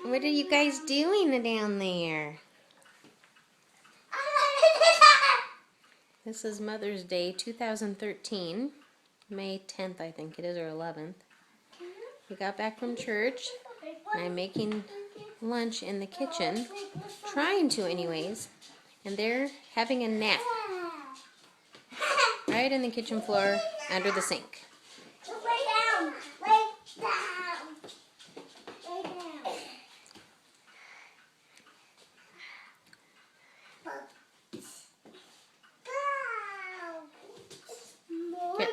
What are you guys doing down there? This is Mother's Day 2013, May 10th I think it is, or 11th. We got back from church and I'm making lunch in the kitchen, trying to anyways, and they're having a nap right in the kitchen floor under the sink. Lay down! Lay down! Lay down!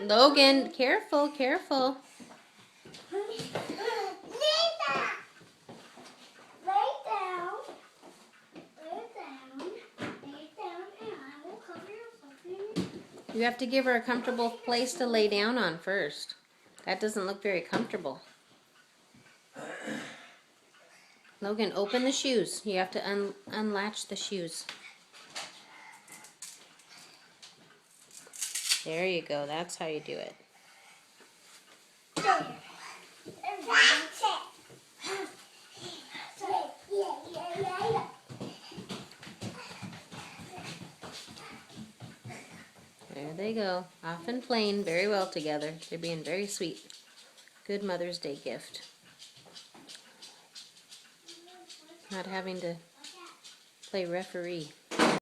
Logan, careful, careful. Lay down! Lay down! Lay down! Lay down, and I will cover you. You have to give her a comfortable place to lay down on first. That doesn't look very comfortable. Logan, open the shoes. You have to unlatch the shoes. There you go. That's how you do it. There they go. Off and playing very well together. They're being very sweet. Good Mother's Day gift. Not having to play referee.